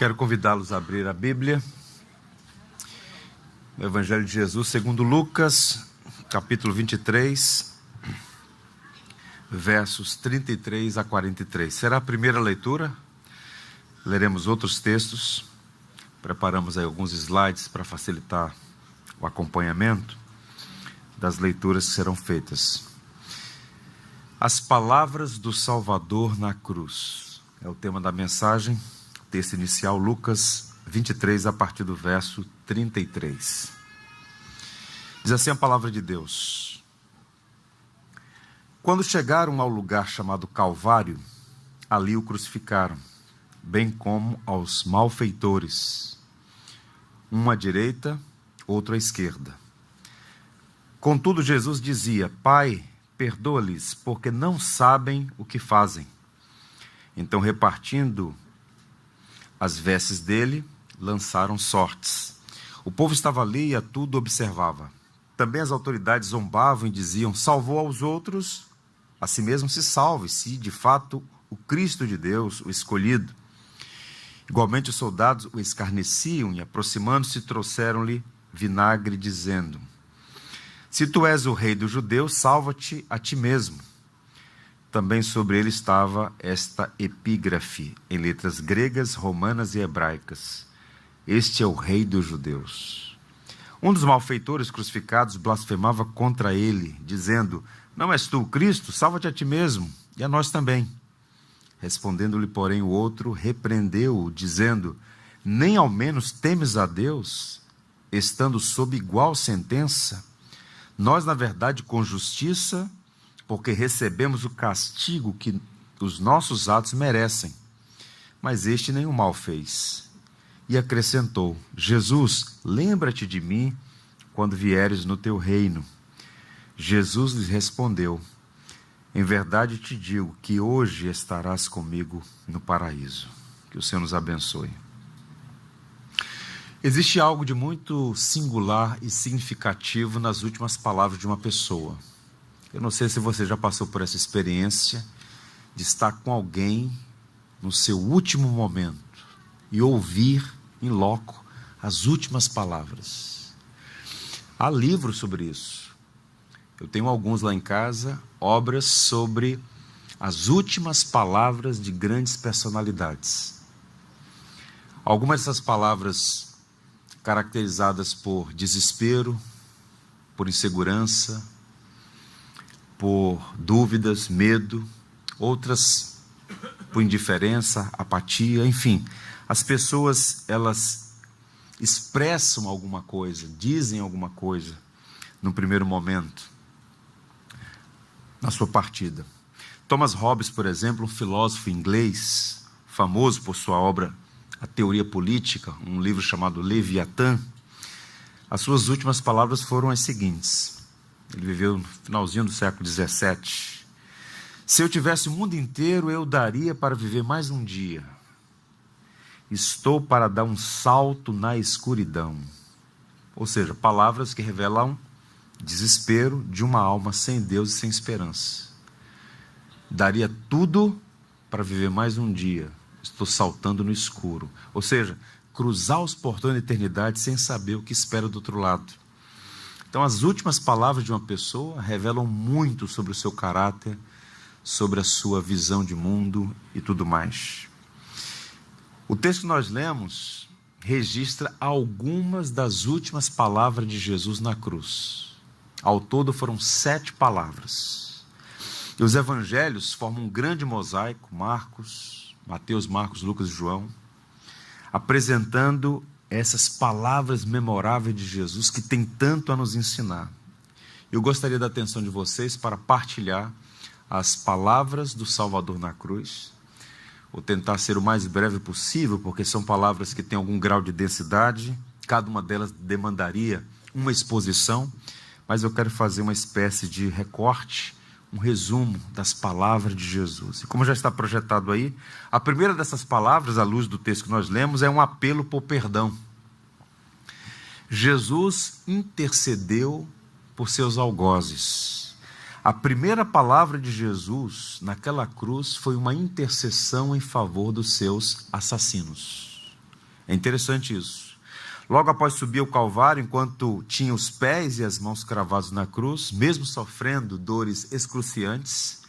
Quero convidá-los a abrir a Bíblia, no Evangelho de Jesus, segundo Lucas, capítulo 23, versos 33 a 43. Será a primeira leitura, leremos outros textos, preparamos aí alguns slides para facilitar o acompanhamento das leituras que serão feitas. As palavras do Salvador na cruz, é o tema da mensagem. Texto inicial, Lucas 23, a partir do verso 33. Diz assim a palavra de Deus: Quando chegaram ao lugar chamado Calvário, ali o crucificaram, bem como aos malfeitores, um à direita, outro à esquerda. Contudo, Jesus dizia: Pai, perdoa-lhes, porque não sabem o que fazem. Então, repartindo as vestes dele, lançaram sortes. O povo estava ali e a tudo observava. Também as autoridades zombavam e diziam: salvou aos outros, a si mesmo se salve, se de fato o Cristo de Deus, o escolhido. Igualmente os soldados o escarneciam e, aproximando-se, trouxeram-lhe vinagre, dizendo: se tu és o rei dos judeus, salva-te a ti mesmo. Também sobre ele estava esta epígrafe, em letras gregas, romanas e hebraicas: este é o rei dos judeus. Um dos malfeitores crucificados blasfemava contra ele, dizendo: não és tu o Cristo? Salva-te a ti mesmo e a nós também. Respondendo-lhe, porém, o outro repreendeu-o, dizendo: nem ao menos temes a Deus, estando sob igual sentença? Nós, na verdade, com justiça, porque recebemos o castigo que os nossos atos merecem. Mas este nenhum mal fez. E acrescentou: Jesus, lembra-te de mim quando vieres no teu reino. Jesus lhes respondeu: em verdade te digo que hoje estarás comigo no paraíso. Que o Senhor nos abençoe. Existe algo de muito singular e significativo nas últimas palavras de uma pessoa. Eu não sei se você já passou por essa experiência de estar com alguém no seu último momento e ouvir em loco as últimas palavras. Há livros sobre isso. Eu tenho alguns lá em casa, obras sobre as últimas palavras de grandes personalidades. Algumas dessas palavras caracterizadas por desespero, por insegurança, por dúvidas, medo, outras por indiferença, apatia, enfim. As pessoas, elas expressam alguma coisa, dizem alguma coisa no primeiro momento, na sua partida. Thomas Hobbes, por exemplo, um filósofo inglês, famoso por sua obra A Teoria Política, um livro chamado Leviatã, as suas últimas palavras foram as seguintes. Ele viveu no finalzinho do século XVII. Se eu tivesse o mundo inteiro, eu daria para viver mais um dia. Estou para dar um salto na escuridão. Ou seja, palavras que revelam desespero de uma alma sem Deus e sem esperança. Daria tudo para viver mais um dia. Estou saltando no escuro. Ou seja, cruzar os portões da eternidade sem saber o que espera do outro lado. Então, as últimas palavras de uma pessoa revelam muito sobre o seu caráter, sobre a sua visão de mundo e tudo mais. O texto que nós lemos registra algumas das últimas palavras de Jesus na cruz. Ao todo foram 7 palavras. E os evangelhos formam um grande mosaico, Mateus, Marcos, Lucas e João, apresentando essas palavras memoráveis de Jesus que tem tanto a nos ensinar. Eu gostaria da atenção de vocês para partilhar as palavras do Salvador na cruz. Vou tentar ser o mais breve possível, porque são palavras que têm algum grau de densidade. Cada uma delas demandaria uma exposição, mas eu quero fazer uma espécie de recorte, um resumo das palavras de Jesus. E como já está projetado aí, a primeira dessas palavras, à luz do texto que nós lemos, é um apelo por perdão. Jesus intercedeu por seus algozes. A primeira palavra de Jesus naquela cruz foi uma intercessão em favor dos seus assassinos. É interessante isso. Logo após subir ao Calvário, enquanto tinha os pés e as mãos cravados na cruz, mesmo sofrendo dores excruciantes,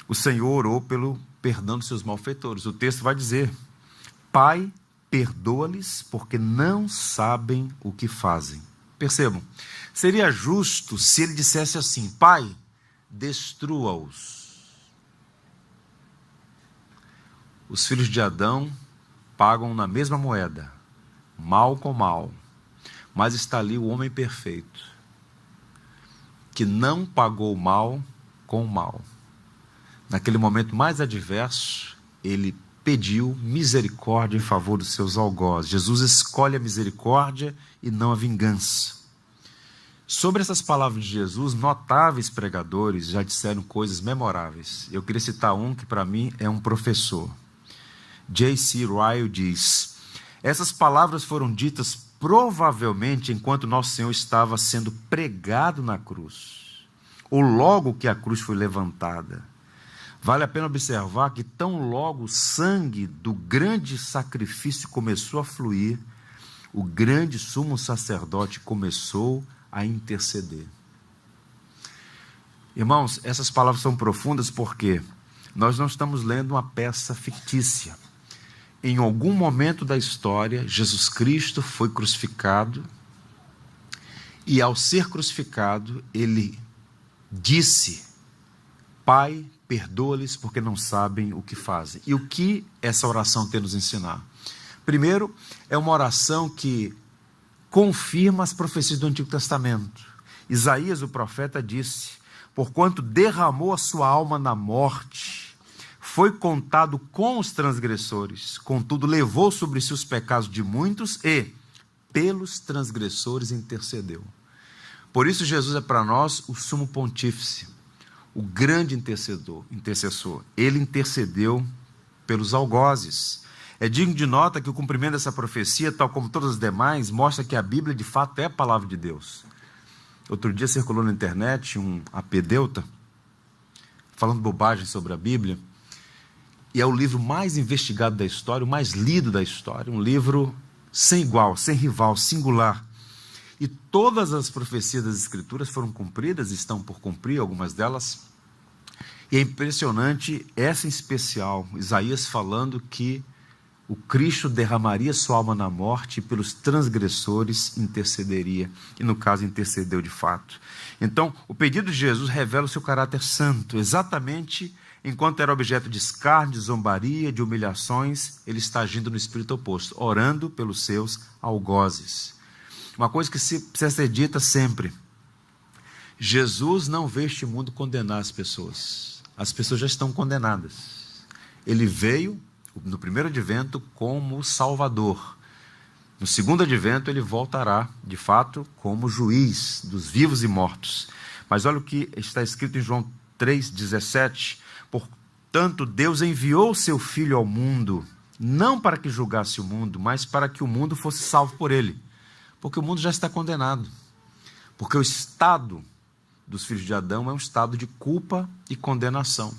o Senhor orou pelo perdão dos seus malfeitores. O texto vai dizer: Pai, perdoa-lhes, porque não sabem o que fazem. Percebam, seria justo se ele dissesse assim: Pai, destrua-os. Os filhos de Adão pagam na mesma moeda, mal com mal, mas está ali o homem perfeito, que não pagou mal com mal. Naquele momento mais adverso, ele pediu misericórdia em favor dos seus algozes. Jesus escolhe a misericórdia e não a vingança. Sobre essas palavras de Jesus, notáveis pregadores já disseram coisas memoráveis. Eu queria citar um que para mim é um professor. J.C. Ryle diz: essas palavras foram ditas provavelmente enquanto Nosso Senhor estava sendo pregado na cruz, ou logo que a cruz foi levantada. Vale a pena observar que tão logo o sangue do grande sacrifício começou a fluir, o grande sumo sacerdote começou a interceder. Irmãos, essas palavras são profundas porque nós não estamos lendo uma peça fictícia. Em algum momento da história, Jesus Cristo foi crucificado e, ao ser crucificado, ele disse: Pai, perdoa-lhes porque não sabem o que fazem. E o que essa oração tem a nos ensinar? Primeiro, é uma oração que confirma as profecias do Antigo Testamento. Isaías, o profeta, disse: porquanto derramou a sua alma na morte, foi contado com os transgressores, contudo levou sobre si os pecados de muitos e pelos transgressores intercedeu. Por isso Jesus é para nós o sumo pontífice, o grande intercessor. Ele intercedeu pelos algozes. É digno de nota que o cumprimento dessa profecia, tal como todas as demais, mostra que a Bíblia de fato é a palavra de Deus. Outro dia circulou na internet um apedeuta falando bobagem sobre a Bíblia, e é o livro mais investigado da história, o mais lido da história, um livro sem igual, sem rival, singular. E todas as profecias das Escrituras foram cumpridas, estão por cumprir, algumas delas. E é impressionante, essa em especial, Isaías falando que o Cristo derramaria sua alma na morte e pelos transgressores intercederia. E no caso intercedeu de fato. Então, o pedido de Jesus revela o seu caráter santo. Exatamente enquanto era objeto de escárnio, de zombaria, de humilhações, ele está agindo no espírito oposto, orando pelos seus algozes. Uma coisa que precisa ser dita sempre: Jesus não veio este mundo condenar as pessoas. As pessoas já estão condenadas. Ele veio no primeiro advento como Salvador. No segundo advento ele voltará, de fato, como juiz dos vivos e mortos. Mas olha o que está escrito em João 3,17. Portanto, Deus enviou o seu Filho ao mundo, não para que julgasse o mundo, mas para que o mundo fosse salvo por ele. Porque o mundo já está condenado. Porque o estado dos filhos de Adão é um estado de culpa e condenação.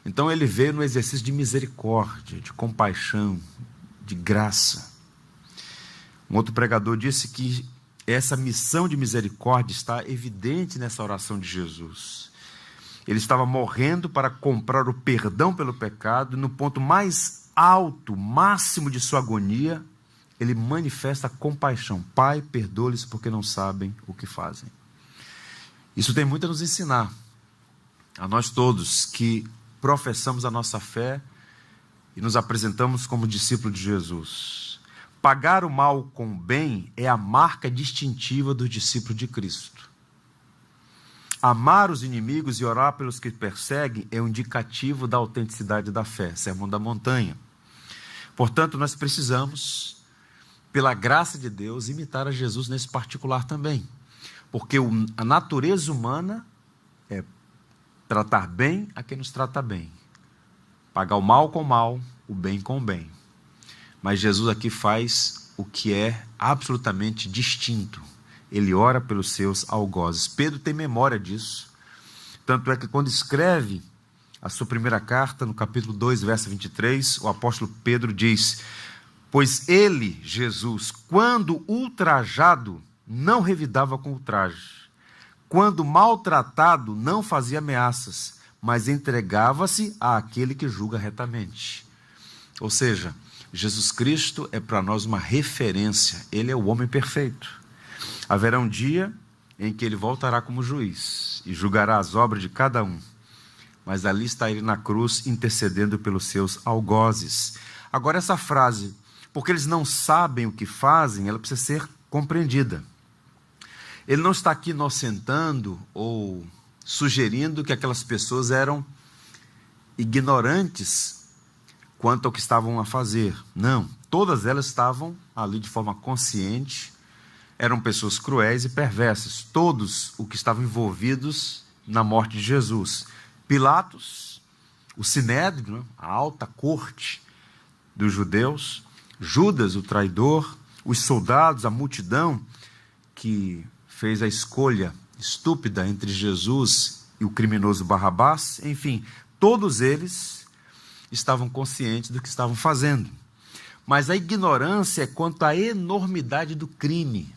Então ele veio no exercício de misericórdia, de compaixão, de graça. Um outro pregador disse que essa missão de misericórdia está evidente nessa oração de Jesus. Ele estava morrendo para comprar o perdão pelo pecado, e no ponto mais alto, máximo de sua agonia, ele manifesta a compaixão. Pai, perdoa-lhes porque não sabem o que fazem. Isso tem muito a nos ensinar, a nós todos que professamos a nossa fé e nos apresentamos como discípulos de Jesus. Pagar o mal com o bem é a marca distintiva do discípulo de Cristo. Amar os inimigos e orar pelos que perseguem é um indicativo da autenticidade da fé. Sermão da Montanha. Portanto, nós precisamos, pela graça de Deus, imitar a Jesus nesse particular também. Porque a natureza humana é tratar bem a quem nos trata bem. Pagar o mal com o mal, o bem com o bem. Mas Jesus aqui faz o que é absolutamente distinto. Ele ora pelos seus algozes. Pedro tem memória disso. Tanto é que quando escreve a sua primeira carta, no capítulo 2, verso 23, o apóstolo Pedro diz: Pois ele, Jesus, quando ultrajado, não revidava com ultraje. Quando maltratado, não fazia ameaças, mas entregava-se àquele que julga retamente. Ou seja, Jesus Cristo é para nós uma referência. Ele é o homem perfeito. Haverá um dia em que ele voltará como juiz e julgará as obras de cada um. Mas ali está ele na cruz intercedendo pelos seus algozes. Agora essa frase, porque eles não sabem o que fazem, ela precisa ser compreendida. Ele não está aqui inocentando ou sugerindo que aquelas pessoas eram ignorantes quanto ao que estavam a fazer. Não, todas elas estavam ali de forma consciente, eram pessoas cruéis e perversas, todos os que estavam envolvidos na morte de Jesus. Pilatos, o Sinédrio, a alta corte dos judeus, Judas, o traidor, os soldados, a multidão que fez a escolha estúpida entre Jesus e o criminoso Barrabás, enfim, todos eles estavam conscientes do que estavam fazendo. Mas a ignorância é quanto à enormidade do crime.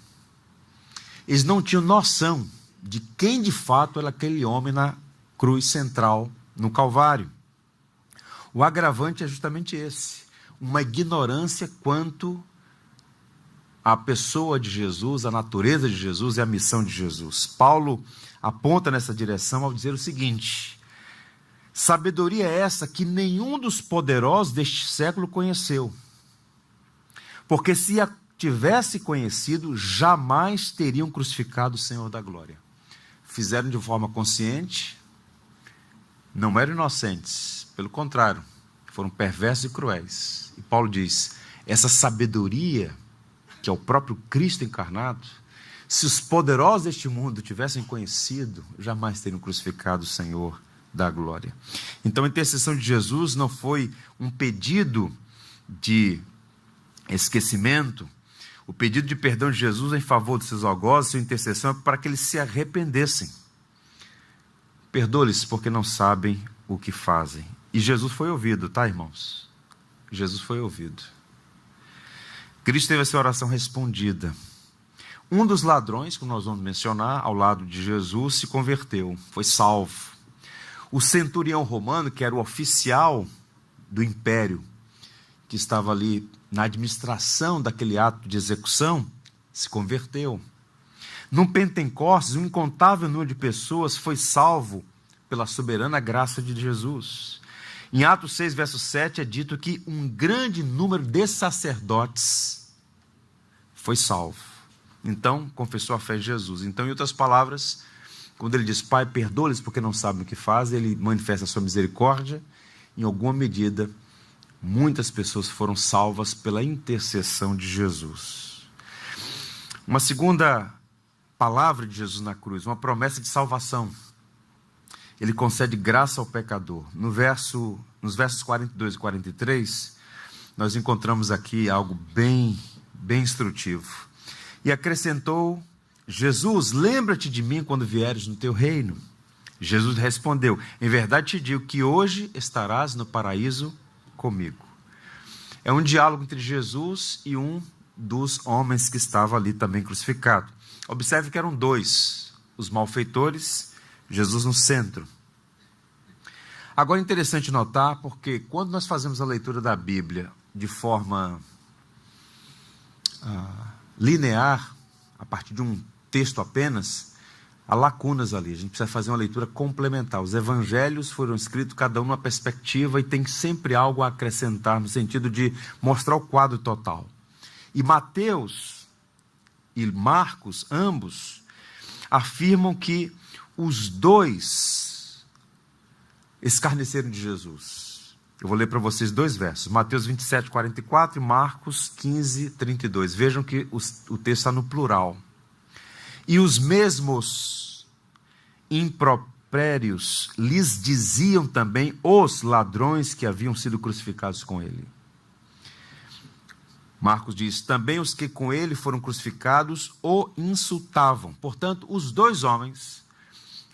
Eles não tinham noção de quem de fato era aquele homem na cruz central, no Calvário. O agravante é justamente esse, uma ignorância quanto à pessoa de Jesus, à natureza de Jesus e à missão de Jesus. Paulo aponta nessa direção ao dizer o seguinte: sabedoria é essa que nenhum dos poderosos deste século conheceu. Porque se a tivesse conhecido, jamais teriam crucificado o Senhor da glória. Fizeram de forma consciente, não eram inocentes, pelo contrário, foram perversos e cruéis. E Paulo diz, essa sabedoria, que é o próprio Cristo encarnado, se os poderosos deste mundo tivessem conhecido, jamais teriam crucificado o Senhor da glória. Então a intercessão de Jesus não foi um pedido de esquecimento. O pedido de perdão de Jesus em favor dos seus algozes, sua intercessão é para que eles se arrependessem. Perdoe-lhes porque não sabem o que fazem. E Jesus foi ouvido, tá, irmãos? Jesus foi ouvido. Cristo teve a sua oração respondida. Um dos ladrões, que nós vamos mencionar, ao lado de Jesus, se converteu, foi salvo. O centurião romano, que era o oficial do império, que estava ali na administração daquele ato de execução, se converteu. Num Pentecostes, um incontável número de pessoas foi salvo pela soberana graça de Jesus. Em Atos 6, verso 7, é dito que um grande número de sacerdotes foi salvo. Então, confessou a fé em Jesus. Então, em outras palavras, quando ele diz, Pai, perdoa-lhes porque não sabem o que fazem, ele manifesta a sua misericórdia. Em alguma medida, muitas pessoas foram salvas pela intercessão de Jesus. Uma segunda palavra de Jesus na cruz, uma promessa de salvação. Ele concede graça ao pecador. Nos versos 42 e 43, nós encontramos aqui algo bem instrutivo. E acrescentou, Jesus, lembra-te de mim quando vieres no teu reino. Jesus respondeu, em verdade te digo que hoje estarás no paraíso comigo. É um diálogo entre Jesus e um dos homens que estava ali também crucificado. Observe que eram dois, os malfeitores, Jesus no centro. Agora é interessante notar, porque quando nós fazemos a leitura da Bíblia de forma linear, a partir de um texto apenas, há lacunas ali, a gente precisa fazer uma leitura complementar. Os evangelhos foram escritos, cada um numa perspectiva, e tem sempre algo a acrescentar, no sentido de mostrar o quadro total. E Mateus e Marcos, ambos, afirmam que os dois escarneceram de Jesus. Eu vou ler para vocês dois versos, Mateus 27, 44 e Marcos 15, 32. Vejam que o texto está no plural. E os mesmos impropérios lhes diziam também os ladrões que haviam sido crucificados com ele. Marcos diz, também os que com ele foram crucificados o insultavam. Portanto, os dois homens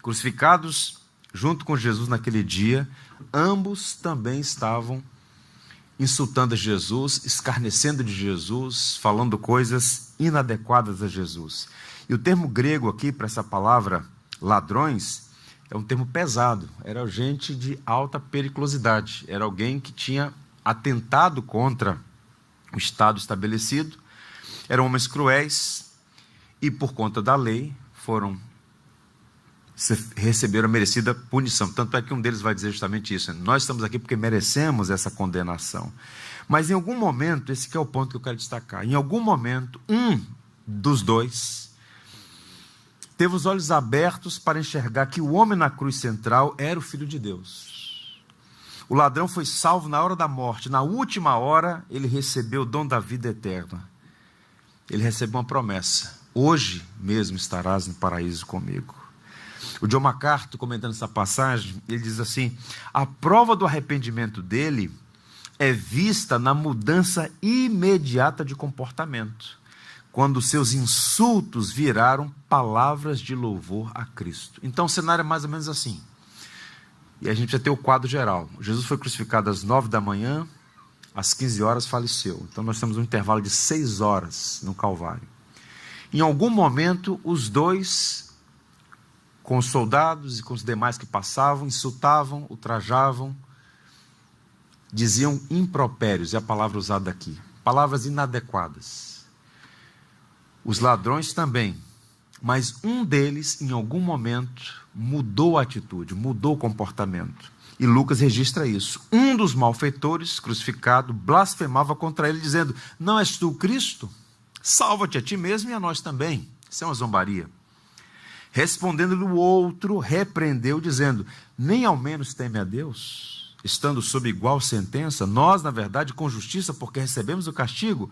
crucificados junto com Jesus naquele dia, ambos também estavam insultando Jesus, escarnecendo de Jesus, falando coisas inadequadas a Jesus. E o termo grego aqui para essa palavra ladrões é um termo pesado, era gente de alta periculosidade, era alguém que tinha atentado contra o Estado estabelecido, eram homens cruéis e por conta da lei receberam a merecida punição. Tanto é que um deles vai dizer justamente isso: nós estamos aqui porque merecemos essa condenação. Mas em algum momento, esse que é o ponto que eu quero destacar, em algum momento, um dos dois teve os olhos abertos para enxergar que o homem na cruz central era o Filho de Deus. O ladrão foi salvo na hora da morte. Na última hora, ele recebeu o dom da vida eterna. Ele recebeu uma promessa: hoje mesmo estarás no paraíso comigo. O John MacArthur, comentando essa passagem, ele diz assim: a prova do arrependimento dele é vista na mudança imediata de comportamento, quando seus insultos viraram palavras de louvor a Cristo. Então o cenário é mais ou menos assim. E a gente vai ter o quadro geral. Jesus foi crucificado às 9 da manhã, às 15 horas faleceu. Então nós temos um intervalo de 6 horas no Calvário. Em algum momento, os dois, com os soldados e com os demais que passavam, insultavam, ultrajavam, diziam impropérios, é a palavra usada aqui, palavras inadequadas. Os ladrões também, mas um deles, em algum momento, mudou a atitude, mudou o comportamento. E Lucas registra isso. Um dos malfeitores, crucificado, blasfemava contra ele, dizendo: não és tu o Cristo? Salva-te a ti mesmo e a nós também. Isso é uma zombaria. Respondendo-lhe o outro, repreendeu, dizendo: nem ao menos teme a Deus, estando sob igual sentença? Nós, na verdade, com justiça, porque recebemos o castigo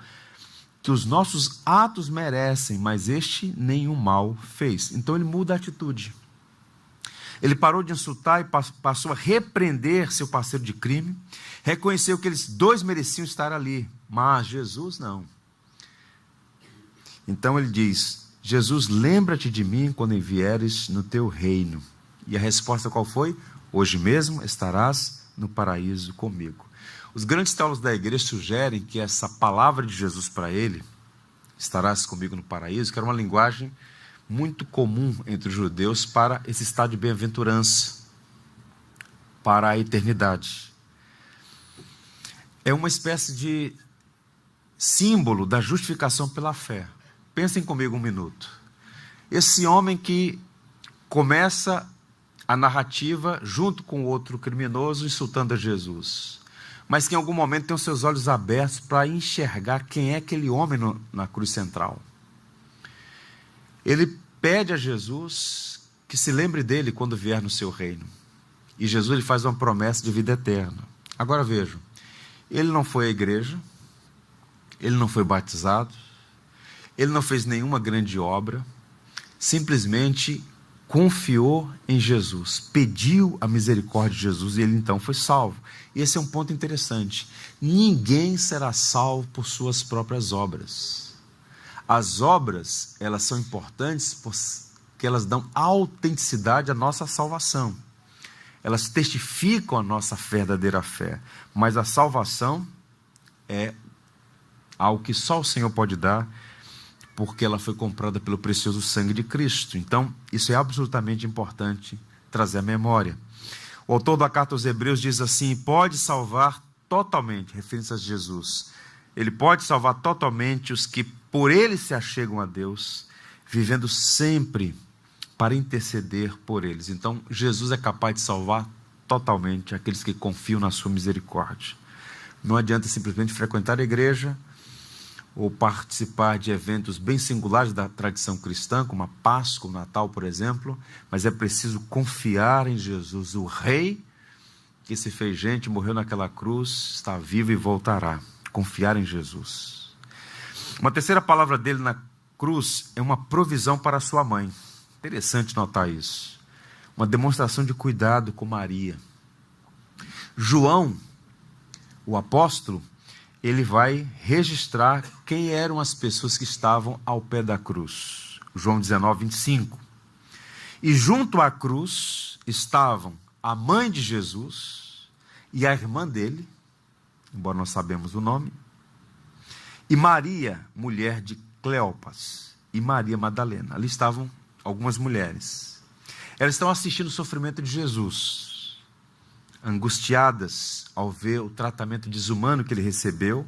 que os nossos atos merecem, mas este nenhum mal fez. Então ele muda a atitude. Ele parou de insultar e passou a repreender seu parceiro de crime, reconheceu que eles dois mereciam estar ali, mas Jesus não. Então ele diz: Jesus, lembra-te de mim quando vieres no teu reino. E a resposta qual foi? Hoje mesmo estarás no paraíso comigo. Os grandes teólogos da igreja sugerem que essa palavra de Jesus para ele, estarás comigo no paraíso, que era uma linguagem muito comum entre os judeus para esse estado de bem-aventurança, para a eternidade. É uma espécie de símbolo da justificação pela fé. Pensem comigo um minuto. Esse homem que começa a narrativa junto com outro criminoso insultando a Jesus, mas que em algum momento tem os seus olhos abertos para enxergar quem é aquele homem na cruz central. Ele pede a Jesus que se lembre dele quando vier no seu reino. E Jesus lhe faz uma promessa de vida eterna. Agora vejam, ele não foi à igreja, ele não foi batizado, ele não fez nenhuma grande obra, simplesmente confiou em Jesus, pediu a misericórdia de Jesus e ele então foi salvo. E esse é um ponto interessante. Ninguém será salvo por suas próprias obras. As obras, elas são importantes porque elas dão autenticidade à nossa salvação. Elas testificam a nossa verdadeira fé. Mas a salvação é algo que só o Senhor pode dar, porque ela foi comprada pelo precioso sangue de Cristo. Então, isso é absolutamente importante trazer à memória. O autor da carta aos Hebreus diz assim: pode salvar totalmente, referindo-se a Jesus, ele pode salvar totalmente os que por ele se achegam a Deus, vivendo sempre para interceder por eles. Então, Jesus é capaz de salvar totalmente aqueles que confiam na sua misericórdia. Não adianta simplesmente frequentar a igreja, ou participar de eventos bem singulares da tradição cristã, como a Páscoa, o Natal, por exemplo, mas é preciso confiar em Jesus, o Rei que se fez gente, morreu naquela cruz, está vivo e voltará. Confiar em Jesus. Uma terceira palavra dele na cruz é uma provisão para sua mãe. Interessante notar isso. Uma demonstração de cuidado com Maria. João, o apóstolo, ele vai registrar quem eram as pessoas que estavam ao pé da cruz. João 19, 25. E junto à cruz estavam a mãe de Jesus e a irmã dele, embora nós sabemos o nome, e Maria, mulher de Cleopas, e Maria Madalena. Ali estavam algumas mulheres. Elas estão assistindo o sofrimento de Jesus, angustiadas ao ver o tratamento desumano que ele recebeu.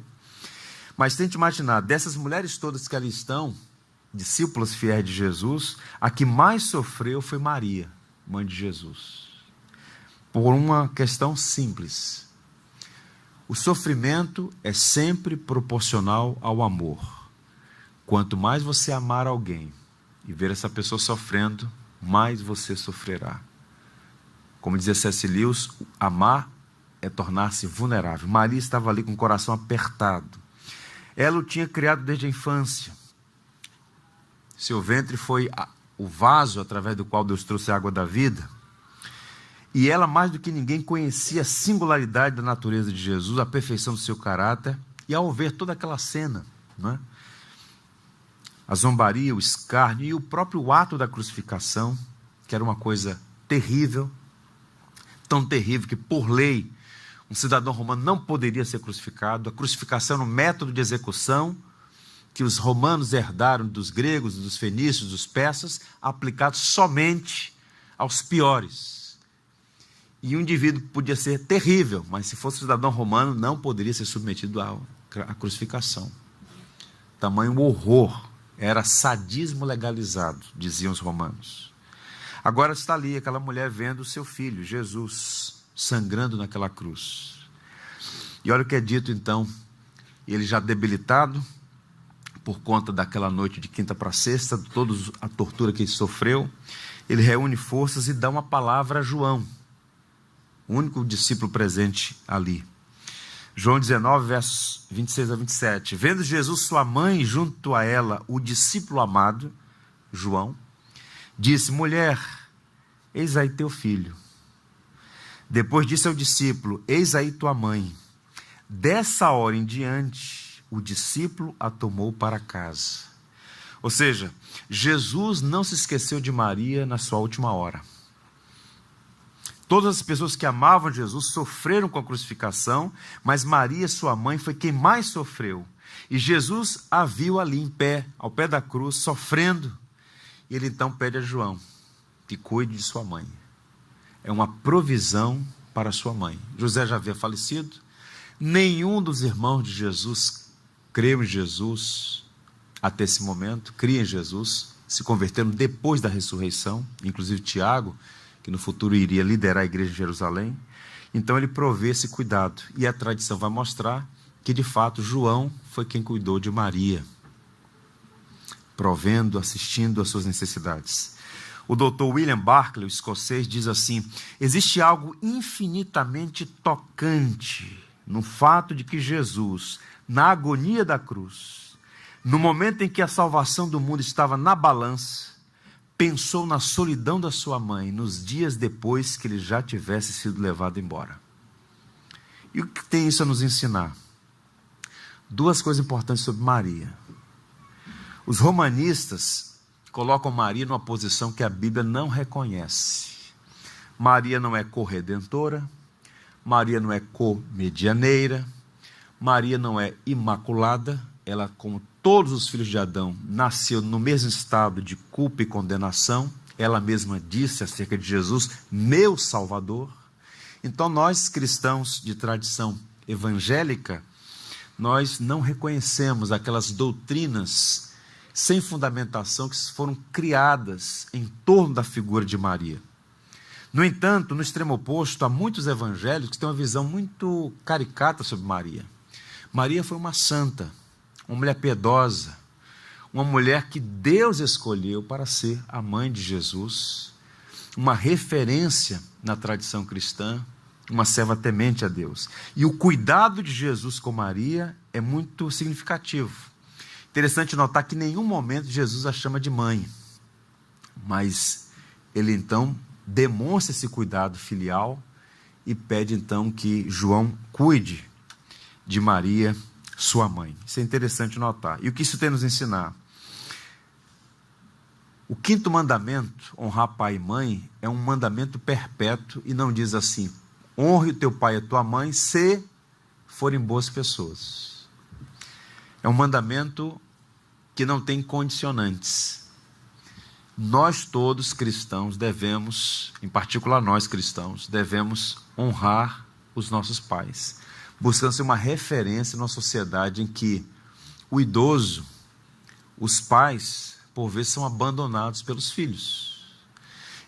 Mas tente imaginar, dessas mulheres todas que ali estão, discípulas fiéis de Jesus, a que mais sofreu foi Maria, mãe de Jesus. Por uma questão simples. O sofrimento é sempre proporcional ao amor. Quanto mais você amar alguém e ver essa pessoa sofrendo, mais você sofrerá. Como dizia C.S. Lewis, amar é tornar-se vulnerável. Maria estava ali com o coração apertado. Ela o tinha criado desde a infância. Seu ventre foi o vaso através do qual Deus trouxe a água da vida. E ela, mais do que ninguém, conhecia a singularidade da natureza de Jesus, a perfeição do seu caráter. E ao ver toda aquela cena, não é? A zombaria, o escárnio e o próprio ato da crucificação, que era uma coisa terrível, tão terrível que, por lei, um cidadão romano não poderia ser crucificado. A crucificação era um método de execução que os romanos herdaram dos gregos, dos fenícios, dos persas, aplicado somente aos piores. E um indivíduo podia ser terrível, mas se fosse cidadão romano, não poderia ser submetido à crucificação. Tamanho horror, era sadismo legalizado, diziam os romanos. Agora está ali aquela mulher vendo o seu filho, Jesus, sangrando naquela cruz. E olha o que é dito então, ele já debilitado, por conta daquela noite de quinta para sexta, toda a tortura que ele sofreu, ele reúne forças e dá uma palavra a João, o único discípulo presente ali. João 19, versos 26 a 27. Vendo Jesus sua mãe e junto a ela o discípulo amado, João, disse: mulher, eis aí teu filho. Depois disse ao discípulo: eis aí tua mãe. Dessa hora em diante, o discípulo a tomou para casa. Ou seja, Jesus não se esqueceu de Maria na sua última hora. Todas as pessoas que amavam Jesus sofreram com a crucificação, mas Maria, sua mãe, foi quem mais sofreu. E Jesus a viu ali em pé, ao pé da cruz, sofrendo. E ele então pede a João que cuide de sua mãe. É uma provisão para sua mãe. José já havia falecido. Nenhum dos irmãos de Jesus creu em Jesus até esse momento, cria em Jesus, se converteram depois da ressurreição, inclusive Tiago, que no futuro iria liderar a igreja de Jerusalém. Então ele provê esse cuidado, e a tradição vai mostrar que de fato João foi quem cuidou de Maria, provendo, assistindo às suas necessidades. O Dr. William Barclay, o escocês, diz assim: existe algo infinitamente tocante no fato de que Jesus, na agonia da cruz, no momento em que a salvação do mundo estava na balança, pensou na solidão da sua mãe nos dias depois que ele já tivesse sido levado embora. E o que tem isso a nos ensinar? Duas coisas importantes sobre Maria. Os romanistas colocam Maria numa posição que a Bíblia não reconhece. Maria não é corredentora, Maria não é comedianeira, Maria não é imaculada. Ela, como todos os filhos de Adão, nasceu no mesmo estado de culpa e condenação. Ela mesma disse acerca de Jesus: meu Salvador. Então nós, cristãos de tradição evangélica, nós não reconhecemos aquelas doutrinas sem fundamentação que foram criadas em torno da figura de Maria. No entanto, no extremo oposto, há muitos evangélicos que têm uma visão muito caricata sobre Maria. Maria foi uma santa, uma mulher piedosa, uma mulher que Deus escolheu para ser a mãe de Jesus, uma referência na tradição cristã, uma serva temente a Deus. E o cuidado de Jesus com Maria é muito significativo. Interessante notar que em nenhum momento Jesus a chama de mãe, mas ele então demonstra esse cuidado filial e pede então que João cuide de Maria, sua mãe. Isso é interessante notar. E o que isso tem a nos ensinar? O quinto mandamento, honrar pai e mãe, é um mandamento perpétuo e não diz assim: honre o teu pai e a tua mãe se forem boas pessoas. É um mandamento que não tem condicionantes. Nós todos cristãos devemos, em particular nós cristãos, devemos honrar os nossos pais, buscando ser uma referência numa sociedade em que o idoso, os pais, por vezes, são abandonados pelos filhos.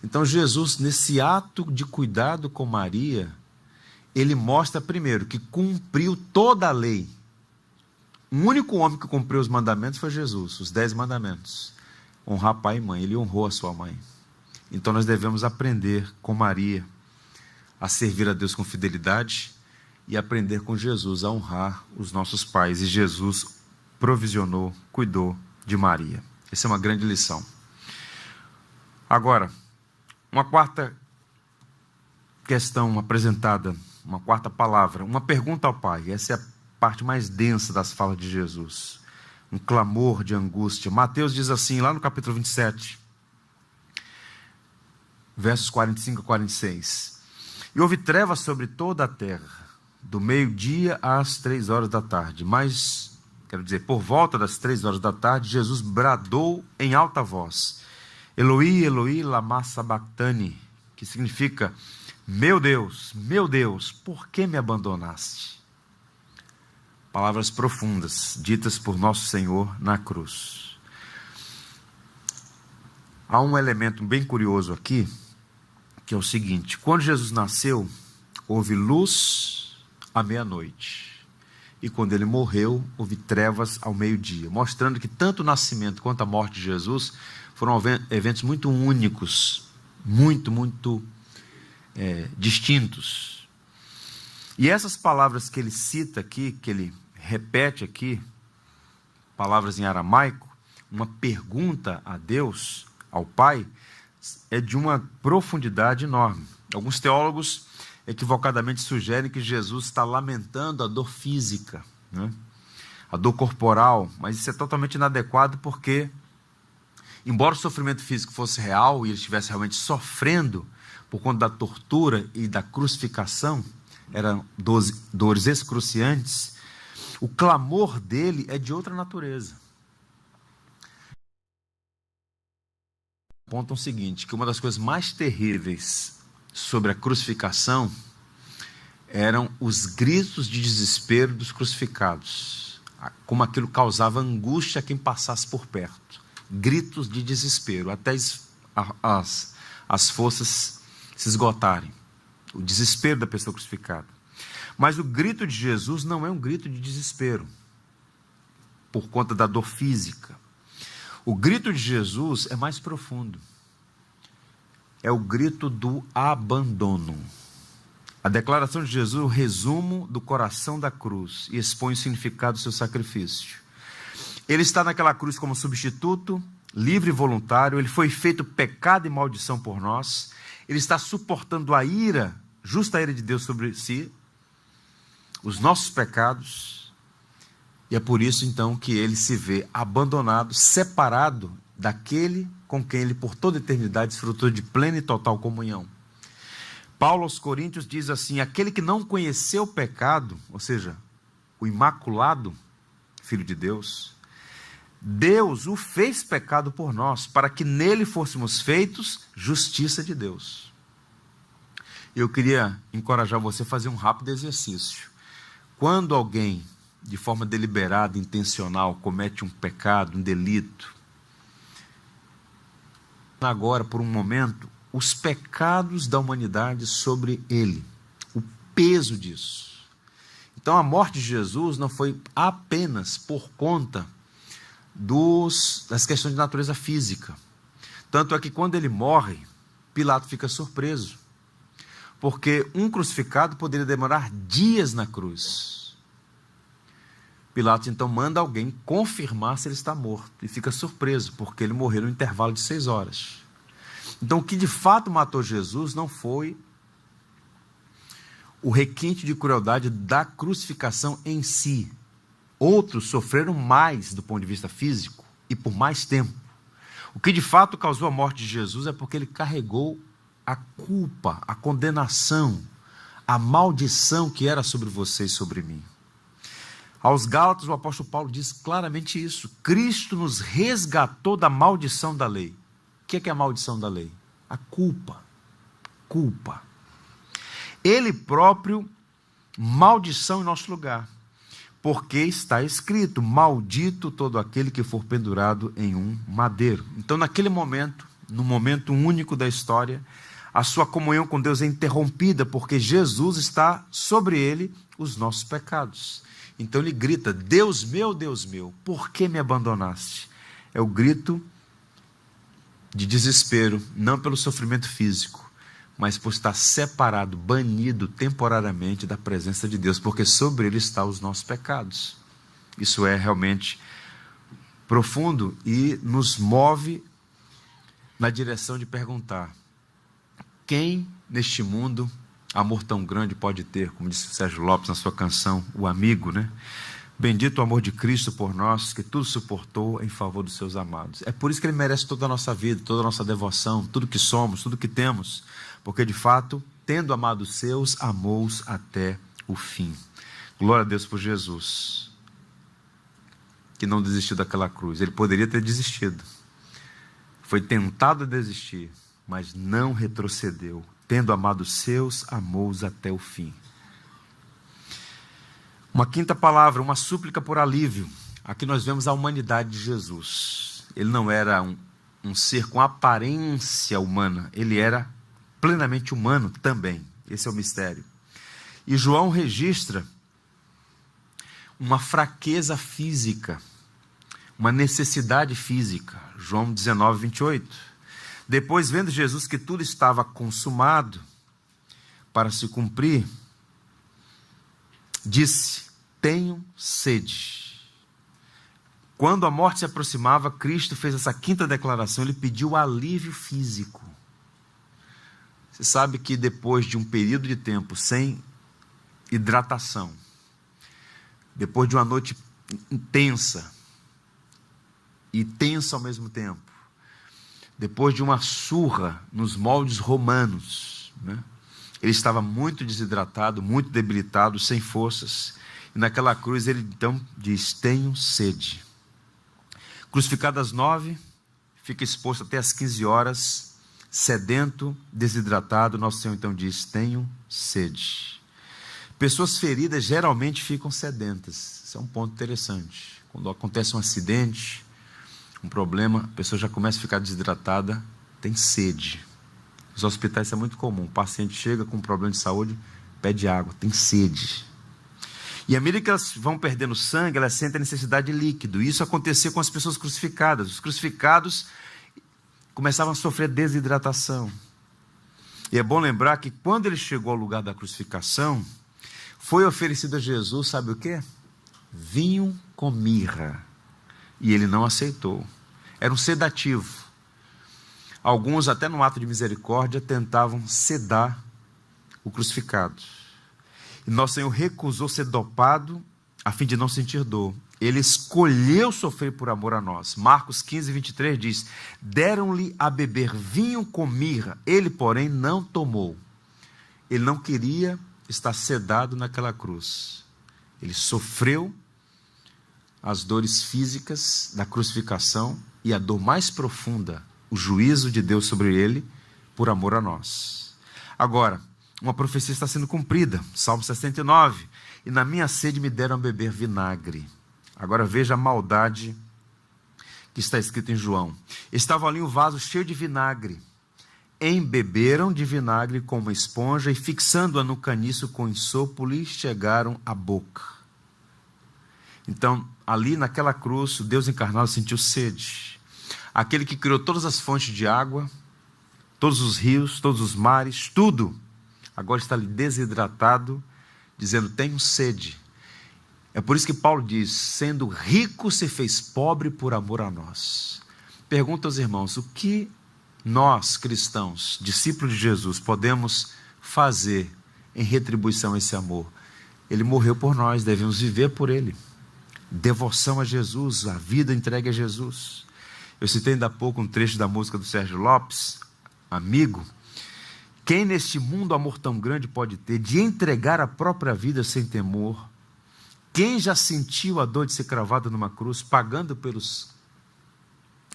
Então Jesus, nesse ato de cuidado com Maria, ele mostra primeiro que cumpriu toda a lei. O único homem que cumpriu os mandamentos foi Jesus, os 10 mandamentos. Honrar pai e mãe, ele honrou a sua mãe. Então nós devemos aprender com Maria a servir a Deus com fidelidade e aprender com Jesus a honrar os nossos pais. E Jesus provisionou, cuidou de Maria. Essa é uma grande lição. Agora, uma quarta questão apresentada, uma quarta palavra, uma pergunta ao Pai. Essa é a parte mais densa das falas de Jesus. Um clamor de angústia. Mateus diz assim, lá no capítulo 27, versos 45 a 46. E houve trevas sobre toda a terra, do meio-dia às 3 horas da tarde. Mas, quero dizer, por volta das 3 horas da tarde, Jesus bradou em alta voz: Eloi, Eloi, lama sabachthani, que significa: meu Deus, por que me abandonaste? Palavras profundas, ditas por nosso Senhor na cruz. Há um elemento bem curioso aqui, que é o seguinte: quando Jesus nasceu, houve luz à meia-noite. E quando ele morreu, houve trevas ao meio-dia. Mostrando que tanto o nascimento quanto a morte de Jesus foram eventos muito únicos, muito distintos. E essas palavras que ele cita aqui, que ele repete aqui, palavras em aramaico, uma pergunta a Deus, ao Pai, é de uma profundidade enorme. Alguns teólogos equivocadamente sugerem que Jesus está lamentando a dor física, né? A dor corporal, mas isso é totalmente inadequado, porque, embora o sofrimento físico fosse real e ele estivesse realmente sofrendo por conta da tortura e da crucificação, eram dores excruciantes, o clamor dele é de outra natureza. Apontam o seguinte, que uma das coisas mais terríveis sobre a crucificação eram os gritos de desespero dos crucificados, como aquilo causava angústia a quem passasse por perto. Gritos de desespero, até as forças se esgotarem. O desespero da pessoa crucificada. Mas o grito de Jesus não é um grito de desespero, por conta da dor física. O grito de Jesus é mais profundo. É o grito do abandono. A declaração de Jesus é o resumo do coração da cruz e expõe o significado do seu sacrifício. Ele está naquela cruz como substituto, livre e voluntário. Ele foi feito pecado e maldição por nós. Ele está suportando a ira, justa ira de Deus sobre si, os nossos pecados. E é por isso então que ele se vê abandonado, separado daquele com quem ele por toda a eternidade desfrutou de plena e total comunhão. Paulo aos Coríntios diz assim: aquele que não conheceu o pecado, ou seja, o imaculado Filho de Deus, Deus o fez pecado por nós, para que nele fôssemos feitos justiça de Deus. Eu queria encorajar você a fazer um rápido exercício. Quando alguém, de forma deliberada, intencional, comete um pecado, um delito, agora, por um momento, os pecados da humanidade sobre ele, o peso disso. Então, a morte de Jesus não foi apenas por conta das questões de natureza física. Tanto é que quando ele morre, Pilato fica surpreso, porque um crucificado poderia demorar dias na cruz. Pilatos então manda alguém confirmar se ele está morto, e fica surpreso, porque ele morreu no intervalo de 6 horas. Então o que de fato matou Jesus não foi o requinte de crueldade da crucificação em si. Outros sofreram mais do ponto de vista físico e por mais tempo. O que de fato causou a morte de Jesus é porque ele carregou a culpa, a condenação, a maldição que era sobre você e sobre mim. Aos Gálatas, o apóstolo Paulo diz claramente isso. Cristo nos resgatou da maldição da lei. O que é a maldição da lei? A culpa. Culpa. Ele próprio, maldição em nosso lugar. Porque está escrito, maldito todo aquele que for pendurado em um madeiro. Então, naquele momento, no momento único da história, a sua comunhão com Deus é interrompida, porque Jesus está sobre ele os nossos pecados. Então ele grita, Deus meu, por que me abandonaste? É o grito de desespero, não pelo sofrimento físico, mas por estar separado, banido temporariamente da presença de Deus, porque sobre ele estão os nossos pecados. Isso é realmente profundo e nos move na direção de perguntar, quem neste mundo amor tão grande pode ter, como disse o Sérgio Lopes na sua canção, O Amigo, né? Bendito o amor de Cristo por nós, que tudo suportou em favor dos seus amados. É por isso que ele merece toda a nossa vida, toda a nossa devoção, tudo que somos, tudo que temos, porque de fato, tendo amado os seus, amou-os até o fim. Glória a Deus por Jesus, que não desistiu daquela cruz. Ele poderia ter desistido, foi tentado a desistir, mas não retrocedeu. Tendo amado os seus, amou-os até o fim. Uma quinta palavra, uma súplica por alívio. Aqui nós vemos a humanidade de Jesus. Ele não era um ser com aparência humana, ele era plenamente humano também. Esse é o mistério. E João registra uma fraqueza física, uma necessidade física. João 19, 28. Depois, vendo Jesus que tudo estava consumado para se cumprir, disse, tenho sede. Quando a morte se aproximava, Cristo fez essa quinta declaração, ele pediu alívio físico. Você sabe que depois de um período de tempo sem hidratação, depois de uma noite intensa e tensa ao mesmo tempo, depois de uma surra nos moldes romanos, né? Ele estava muito desidratado, muito debilitado, sem forças. E naquela cruz ele então diz, tenho sede. Crucificado às 9, fica exposto até às 15 horas, sedento, desidratado. Nosso Senhor então diz, tenho sede. Pessoas feridas geralmente ficam sedentas. Isso é um ponto interessante. Quando acontece um acidente, um problema, a pessoa já começa a ficar desidratada, tem sede. Nos hospitais isso é muito comum. O paciente chega com um problema de saúde, pede água, tem sede. E à medida que elas vão perdendo sangue, elas sentem a necessidade de líquido. Isso acontecia com as pessoas crucificadas. Os crucificados começavam a sofrer desidratação. E é bom lembrar que quando ele chegou ao lugar da crucificação, foi oferecido a Jesus, sabe o quê? Vinho com mirra. E ele não aceitou. Era um sedativo. Alguns, até no ato de misericórdia, tentavam sedar o crucificado. E nosso Senhor recusou ser dopado a fim de não sentir dor. Ele escolheu sofrer por amor a nós. Marcos 15, 23 diz, deram-lhe a beber vinho com mirra. Ele, porém, não tomou. Ele não queria estar sedado naquela cruz. Ele sofreu as dores físicas da crucificação e a dor mais profunda, o juízo de Deus sobre ele, por amor a nós. Agora, uma profecia está sendo cumprida, Salmo 69, e na minha sede me deram a beber vinagre. Agora veja a maldade que está escrita em João. Estava ali um vaso cheio de vinagre, embeberam de vinagre com uma esponja e fixando-a no caniço com ensopo lhe chegaram à boca. Então, ali naquela cruz, o Deus encarnado sentiu sede. Aquele que criou todas as fontes de água, todos os rios, todos os mares, tudo, agora está ali desidratado, dizendo, tenho sede. É por isso que Paulo diz, sendo rico se fez pobre por amor a nós. Pergunta aos irmãos, o que nós, cristãos, discípulos de Jesus, podemos fazer em retribuição a esse amor? Ele morreu por nós, devemos viver por ele. Devoção a Jesus, a vida entregue a Jesus. Eu citei ainda há pouco um trecho da música do Sérgio Lopes, Amigo. Quem neste mundo amor tão grande pode ter, de entregar a própria vida sem temor, Quem já sentiu a dor de ser cravado numa cruz, pagando pelos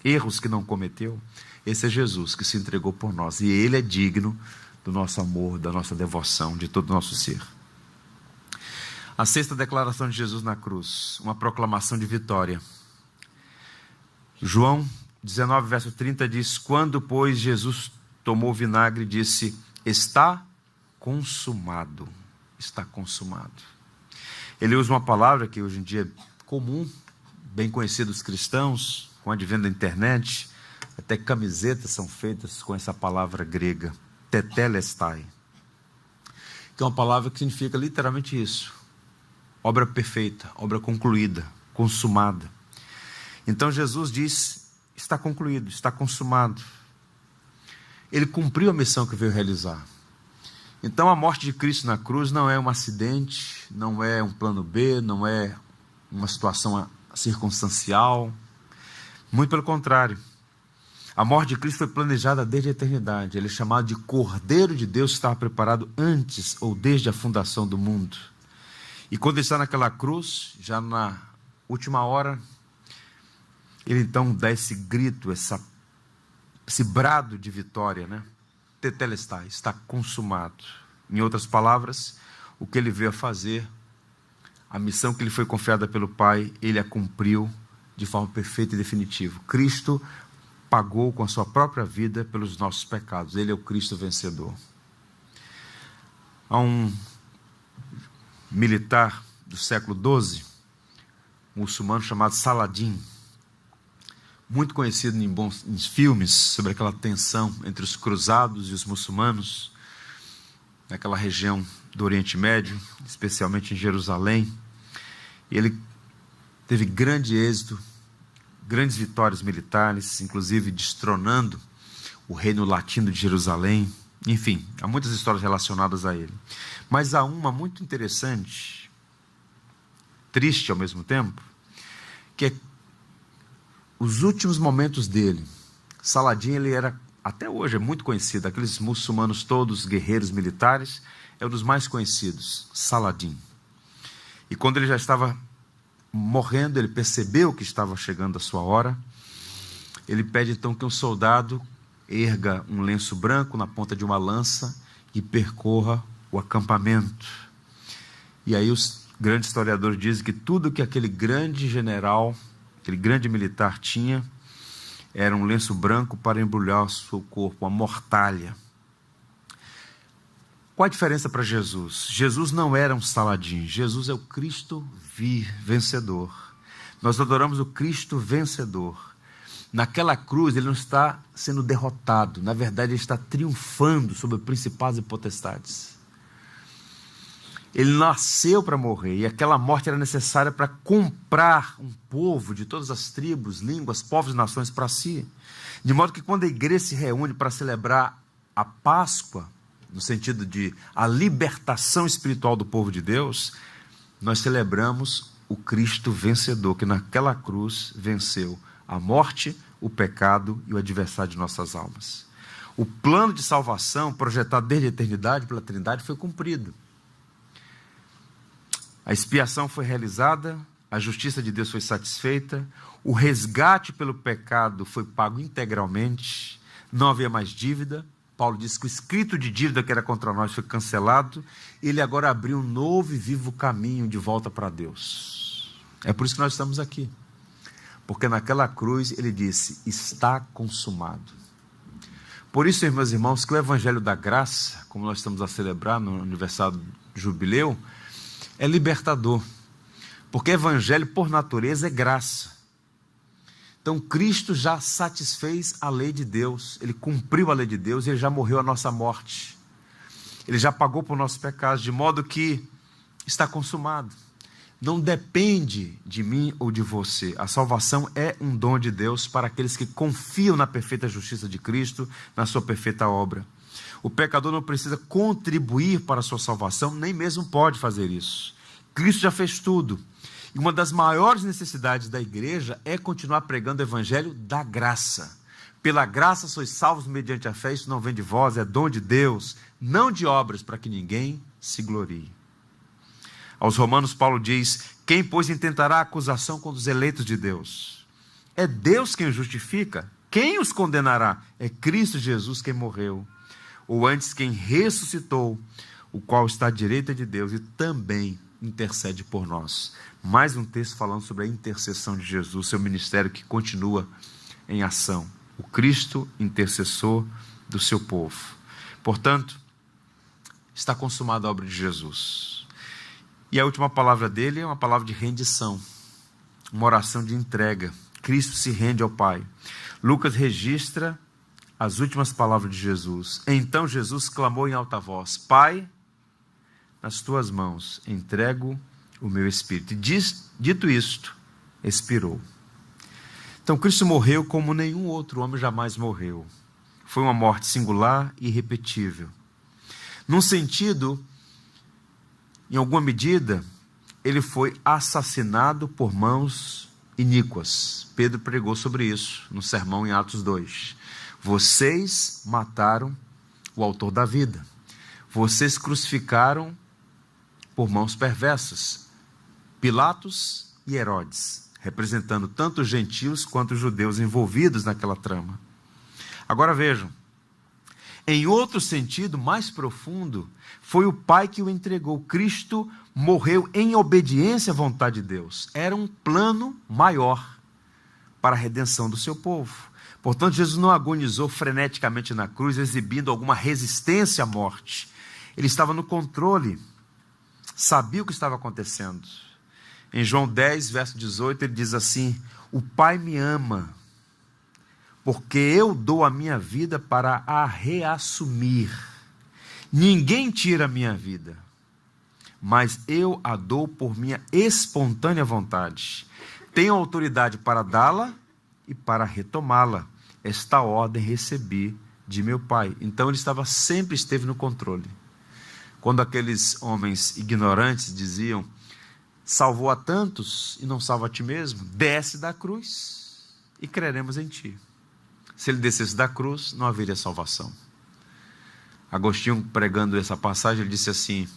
erros que não cometeu? Esse é Jesus que se entregou por nós. E Ele é digno do nosso amor, da nossa devoção, de todo o nosso ser. A sexta declaração de Jesus na cruz, uma proclamação de vitória. João 19, verso 30 diz: quando, pois, Jesus tomou o vinagre, disse: está consumado. Está consumado. Ele usa uma palavra que hoje em dia é comum, bem conhecida dos cristãos, com o advento da internet. Até camisetas são feitas com essa palavra grega, tetelestai, que é uma palavra que significa literalmente isso: obra perfeita, obra concluída, consumada. Então Jesus diz: está concluído, está consumado. Ele cumpriu a missão que veio realizar. Então a morte de Cristo na cruz não é um acidente, não é um plano B, não é uma situação circunstancial. Muito pelo contrário. A morte de Cristo foi planejada desde a eternidade. Ele é chamado de Cordeiro de Deus, que estava preparado antes ou desde a fundação do mundo. E quando ele está naquela cruz, já na última hora, ele então dá esse grito, esse brado de vitória, né? Tetelestai, está consumado. Em outras palavras, o que ele veio a fazer, a missão que lhe foi confiada pelo Pai, ele a cumpriu de forma perfeita e definitiva. Cristo pagou com a sua própria vida pelos nossos pecados. Ele é o Cristo vencedor. Há um militar do século XII, um muçulmano chamado Saladin, muito conhecido em filmes sobre aquela tensão entre os cruzados e os muçulmanos, naquela região do Oriente Médio, especialmente em Jerusalém. E ele teve grande êxito, grandes vitórias militares, inclusive destronando o reino latino de Jerusalém. Enfim, há muitas histórias relacionadas a ele. Mas há uma muito interessante, triste ao mesmo tempo, que é os últimos momentos dele. Saladin, ele era, até hoje, é muito conhecido. Aqueles muçulmanos todos, guerreiros militares, é um dos mais conhecidos, Saladin. E quando ele já estava morrendo, ele percebeu que estava chegando a sua hora. Ele pede então que um soldado erga um lenço branco na ponta de uma lança e percorra o acampamento. E aí os grandes historiadores dizem que tudo que aquele grande general, aquele grande militar tinha, era um lenço branco para embrulhar o seu corpo, uma mortalha. Qual a diferença para Jesus? Jesus não era um Saladin, Jesus é o Cristo vencedor. Nós adoramos o Cristo vencedor. Naquela cruz ele não está sendo derrotado, na verdade ele está triunfando sobre principados e potestades. Ele nasceu para morrer, e aquela morte era necessária para comprar um povo de todas as tribos, línguas, povos e nações para si. De modo que quando a igreja se reúne para celebrar a Páscoa, no sentido de a libertação espiritual do povo de Deus, nós celebramos o Cristo vencedor, que naquela cruz venceu a morte, o pecado e o adversário de nossas almas. O plano de salvação, projetado desde a eternidade pela Trindade, foi cumprido. A expiação foi realizada, a justiça de Deus foi satisfeita, o resgate pelo pecado foi pago integralmente, não havia mais dívida. Paulo diz que o escrito de dívida que era contra nós foi cancelado, ele agora abriu um novo e vivo caminho de volta para Deus. É por isso que nós estamos aqui, porque naquela cruz ele disse: está consumado. Por isso, meus irmãos, que o Evangelho da Graça, como nós estamos a celebrar no aniversário do Jubileu, é libertador, porque Evangelho por natureza é graça. Então Cristo já satisfez a lei de Deus, Ele cumpriu a lei de Deus, Ele já morreu a nossa morte, Ele já pagou por nossos pecados, de modo que está consumado. Não depende de mim ou de você, a salvação é um dom de Deus para aqueles que confiam na perfeita justiça de Cristo, na sua perfeita obra. O pecador não precisa contribuir para a sua salvação, nem mesmo pode fazer isso. Cristo já fez tudo. E uma das maiores necessidades da igreja é continuar pregando o evangelho da graça. Pela graça sois salvos mediante a fé, isso não vem de vós, é dom de Deus, não de obras, para que ninguém se glorie. Aos Romanos, Paulo diz: Quem, pois, intentará acusação contra os eleitos de Deus? É Deus quem os justifica. Quem os condenará? É Cristo Jesus quem morreu, ou antes quem ressuscitou, o qual está à direita de Deus e também intercede por nós. Mais um texto falando sobre a intercessão de Jesus, seu ministério que continua em ação. O Cristo intercessor do seu povo. Portanto, está consumada a obra de Jesus. E a última palavra dele é uma palavra de rendição, uma oração de entrega. Cristo se rende ao Pai. Lucas registra as últimas palavras de Jesus. Então Jesus clamou em alta voz: Pai, nas tuas mãos entrego o meu espírito. E dito isto, expirou. Então Cristo morreu como nenhum outro homem jamais morreu. Foi uma morte singular e irrepetível. Num sentido, em alguma medida, ele foi assassinado por mãos iníquas. Pedro pregou sobre isso no sermão em Atos 2. Vocês mataram o autor da vida. Vocês crucificaram por mãos perversas Pilatos e Herodes, representando tanto os gentios quanto os judeus envolvidos naquela trama. Agora vejam, em outro sentido mais profundo, foi o Pai que o entregou. Cristo morreu em obediência à vontade de Deus. Era um plano maior para a redenção do seu povo. Portanto, Jesus não agonizou freneticamente na cruz, exibindo alguma resistência à morte. Ele estava no controle, sabia o que estava acontecendo. Em João 10, verso 18, ele diz assim: o Pai me ama, porque eu dou a minha vida para a reassumir. Ninguém tira a minha vida, mas eu a dou por minha espontânea vontade. Tenho autoridade para dá-la e para retomá-la. Esta ordem recebi de meu Pai. Então ele sempre esteve no controle. Quando aqueles homens ignorantes diziam: salvou a tantos e não salva a ti mesmo, desce da cruz e creremos em ti. Se ele descesse da cruz, não haveria salvação. Agostinho, pregando essa passagem, ele disse assim: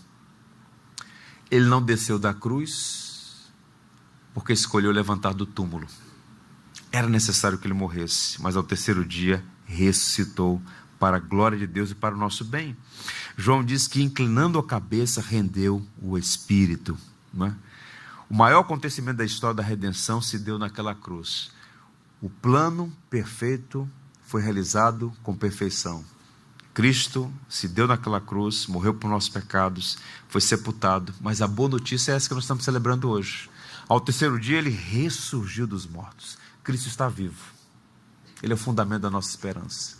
ele não desceu da cruz porque escolheu levantar do túmulo. Era necessário que ele morresse, mas ao terceiro dia ressuscitou para a glória de Deus e para o nosso bem. João diz que, inclinando a cabeça, rendeu o Espírito. Não é? O maior acontecimento da história da redenção se deu naquela cruz. O plano perfeito foi realizado com perfeição. Cristo se deu naquela cruz, morreu por nossos pecados, foi sepultado. Mas a boa notícia é essa que nós estamos celebrando hoje. Ao terceiro dia, ele ressurgiu dos mortos. Cristo está vivo. Ele é o fundamento da nossa esperança.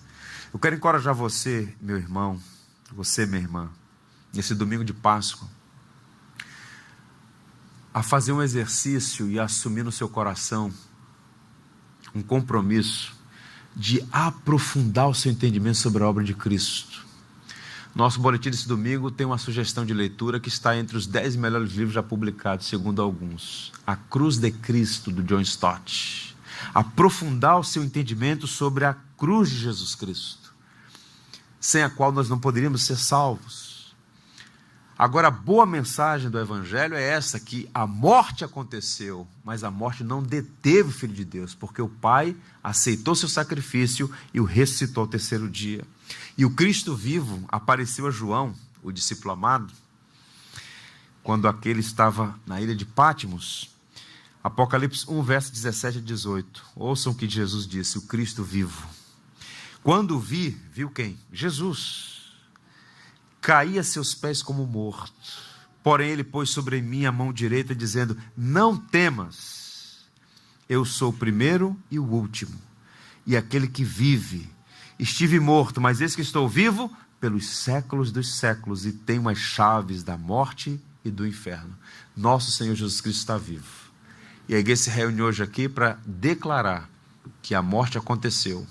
Eu quero encorajar você, meu irmão, você, minha irmã, nesse domingo de Páscoa, a fazer um exercício e assumir no seu coração um compromisso de aprofundar o seu entendimento sobre a obra de Cristo. Nosso boletim desse domingo tem uma sugestão de leitura que está entre os 10 melhores livros já publicados, segundo alguns. A Cruz de Cristo, do John Stott. Aprofundar o seu entendimento sobre a cruz de Jesus Cristo, sem a qual nós não poderíamos ser salvos. Agora, a boa mensagem do Evangelho é essa, que a morte aconteceu, mas a morte não deteve o Filho de Deus, porque o Pai aceitou seu sacrifício e o ressuscitou ao terceiro dia. E o Cristo vivo apareceu a João, o discípulo amado, quando aquele estava na ilha de Pátimos. Apocalipse 1, verso 17 a 18. Ouçam o que Jesus disse: o Cristo vivo. Quando o vi, viu quem? Jesus. Caí a seus pés como morto. Porém ele pôs sobre mim a mão direita, dizendo: não temas, eu sou o primeiro e o último, e aquele que vive. Estive morto, mas eis que estou vivo pelos séculos dos séculos, e tenho as chaves da morte e do inferno. Nosso Senhor Jesus Cristo está vivo. E a igreja se reúne hoje aqui para declarar que a morte aconteceu.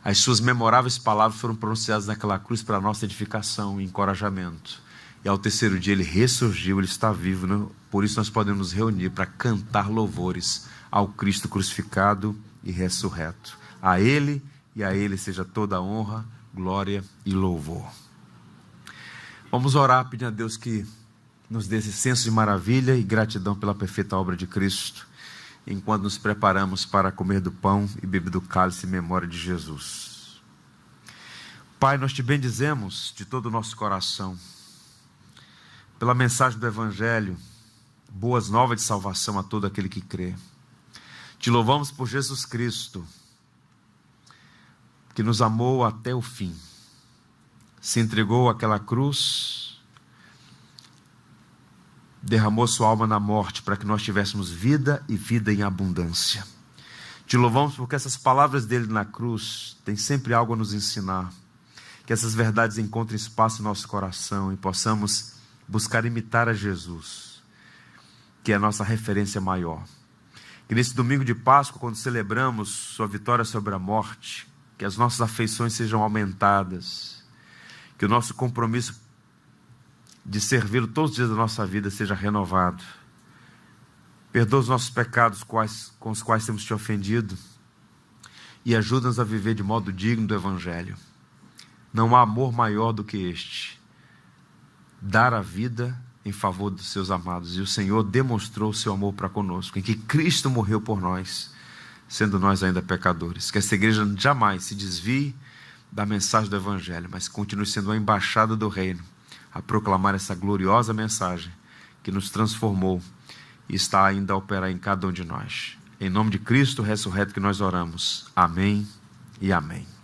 As suas memoráveis palavras foram pronunciadas naquela cruz para a nossa edificação e encorajamento. E ao terceiro dia ele ressurgiu, ele está vivo, né? Por isso nós podemos nos reunir para cantar louvores ao Cristo crucificado e ressurreto. A ele e a ele seja toda a honra, glória e louvor. Vamos orar pedindo a Deus que nos dê esse senso de maravilha e gratidão pela perfeita obra de Cristo, enquanto nos preparamos para comer do pão e beber do cálice em memória de Jesus. Pai, nós te bendizemos de todo o nosso coração, pela mensagem do Evangelho, boas novas de salvação a todo aquele que crê. Te louvamos por Jesus Cristo, que nos amou até o fim, se entregou àquela cruz, derramou sua alma na morte para que nós tivéssemos vida e vida em abundância. Te louvamos porque essas palavras dele na cruz têm sempre algo a nos ensinar, que essas verdades encontrem espaço no nosso coração e possamos buscar imitar a Jesus, que é a nossa referência maior. Que nesse domingo de Páscoa, quando celebramos sua vitória sobre a morte, que as nossas afeições sejam aumentadas, que o nosso compromisso de servi-lo todos os dias da nossa vida seja renovado. Perdoa os nossos pecados com os quais temos te ofendido e ajuda-nos a viver de modo digno do Evangelho. Não há amor maior do que este, dar a vida em favor dos seus amados. E o Senhor demonstrou o seu amor para conosco, em que Cristo morreu por nós, sendo nós ainda pecadores. Que essa igreja jamais se desvie da mensagem do Evangelho, mas continue sendo a embaixada do reino, a proclamar essa gloriosa mensagem que nos transformou e está ainda a operar em cada um de nós. Em nome de Cristo ressurreto que nós oramos. Amém e amém.